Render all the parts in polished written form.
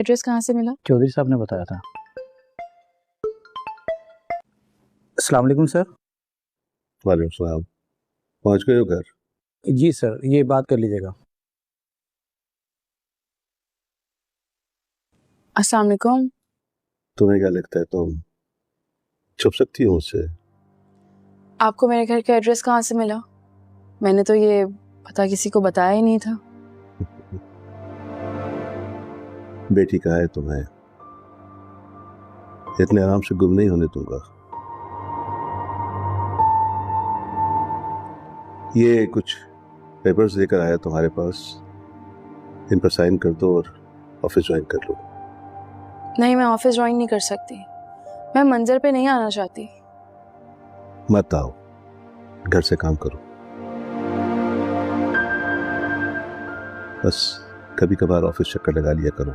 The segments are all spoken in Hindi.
एड्रेस कहाँ से मिला? चौधरी साहब ने बताया था। अस्सलाम वालेकुम सर। वालेकुम सलाम। पहुँच गए हो घर? जी सर, ये बात कर लीजिएगा। अस्सलाम वालेकुम। तुम्हें क्या लगता है तुम छुप सकती हो मुझसे? आपको मेरे घर का एड्रेस कहाँ से मिला? मैंने तो ये पता किसी को बताया ही नहीं था। बेटी कहा है तुम्हें, इतने आराम से गुम नहीं होने दूंगा। ये कुछ पेपर्स लेकर आया तुम्हारे पास, इन पर साइन कर दो और ऑफिस ज्वाइन कर लो। नहीं, मैं ऑफिस ज्वाइन नहीं कर सकती। मैं मंजर पे नहीं आना चाहती। मत आओ, घर से काम करो। बस कभी कभार ऑफिस चक्कर लगा लिया करो।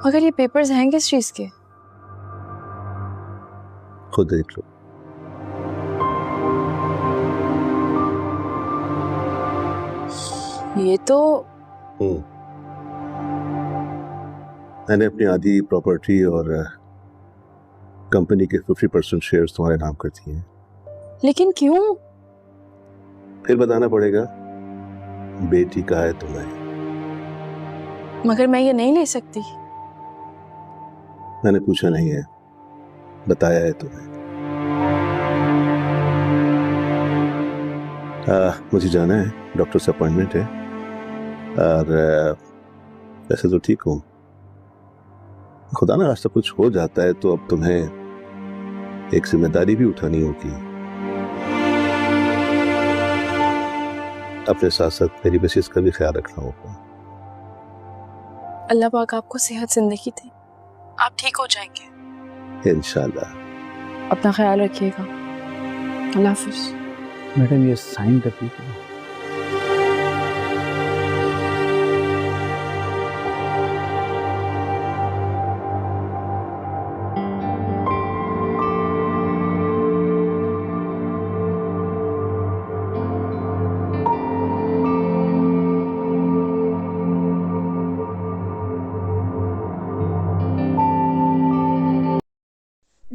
मगर ये पेपर्स हैं किस चीज के? खुद देख लो। ये तो मैंने अपनी आधी प्रॉपर्टी और कंपनी के 50% शेयर्स तुम्हारे नाम कर दिए हैं। लेकिन क्यों? फिर बताना पड़ेगा, बेटी कहा है तुम्हें। मगर मैं ये नहीं ले सकती। मैंने पूछा नहीं है, बताया है तुम्हें। मुझे जाना है, डॉक्टर से अपॉइंटमेंट है। और वैसे तो ठीक हूँ, खुदा ना खास्ता कुछ हो जाता है तो अब तुम्हें एक जिम्मेदारी भी उठानी होगी। अपने साथ साथ मेरी मिसेस का भी ख्याल रखना होगा। अल्लाह पाक आपको सेहत जिंदगी दे। आप ठीक हो जाएंगे इंशाल्लाह। अपना ख्याल रखिएगा। अल्लाह हाफिज। मैडम ये साइन कर दीजिए।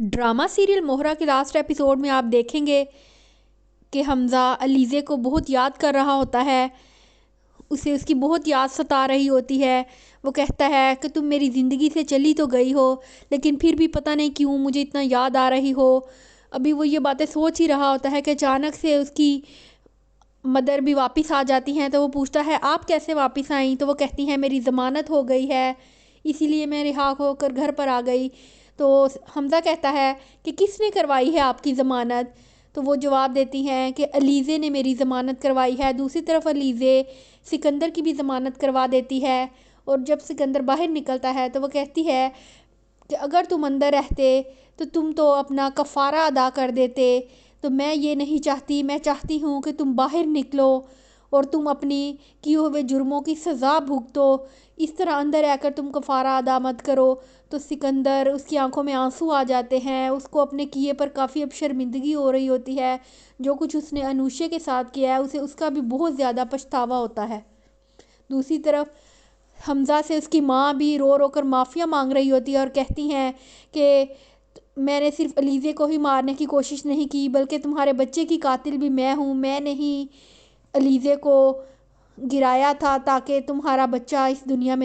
ड्रामा सीरियल मोहरा के लास्ट एपिसोड में आप देखेंगे कि हमज़ा अलीज़े को बहुत याद कर रहा होता है। उसे उसकी बहुत याद सता रही होती है। वो कहता है कि तुम मेरी ज़िंदगी से चली तो गई हो, लेकिन फिर भी पता नहीं क्यों मुझे इतना याद आ रही हो। अभी वो ये बातें सोच ही रहा होता है कि अचानक से उसकी मदर भी वापस आ जाती हैं। तो वो पूछता है आप कैसे वापस आई? तो वो कहती हैं मेरी ज़मानत हो गई है, इसीलिए मैं रिहा होकर घर पर आ गई। तो हमज़ा कहता है कि किसने करवाई है आपकी ज़मानत? तो वो जवाब देती हैं कि अलीज़े ने मेरी ज़मानत करवाई है। दूसरी तरफ अलीज़े सिकंदर की भी ज़मानत करवा देती है। और जब सिकंदर बाहर निकलता है तो वो कहती है कि अगर तुम अंदर रहते तो तुम तो अपना कफ़ारा अदा कर देते। तो मैं ये नहीं चाहती, मैं चाहती हूँ कि तुम बाहर निकलो और तुम अपनी किए हुए जुर्मों की सज़ा भुगतो। इस तरह अंदर रहकर तुम कफ़ारा अदा मत करो। तो सिकंदर, उसकी आंखों में आंसू आ जाते हैं। उसको अपने किए पर काफ़ी अब शर्मिंदगी हो रही होती है। जो कुछ उसने अनुष्य के साथ किया है उसे उसका भी बहुत ज़्यादा पछतावा होता है। दूसरी तरफ हमज़ा से उसकी माँ भी रो रो कर माफ़िया मांग रही होती है और कहती हैं कि मैंने सिर्फ अलीज़े को ही मारने की कोशिश नहीं की, बल्कि तुम्हारे बच्चे की कातिल भी मैं हूँ। मैंने ही अलीज़े को गिराया था ताकि तुम्हारा बच्चा इस दुनिया में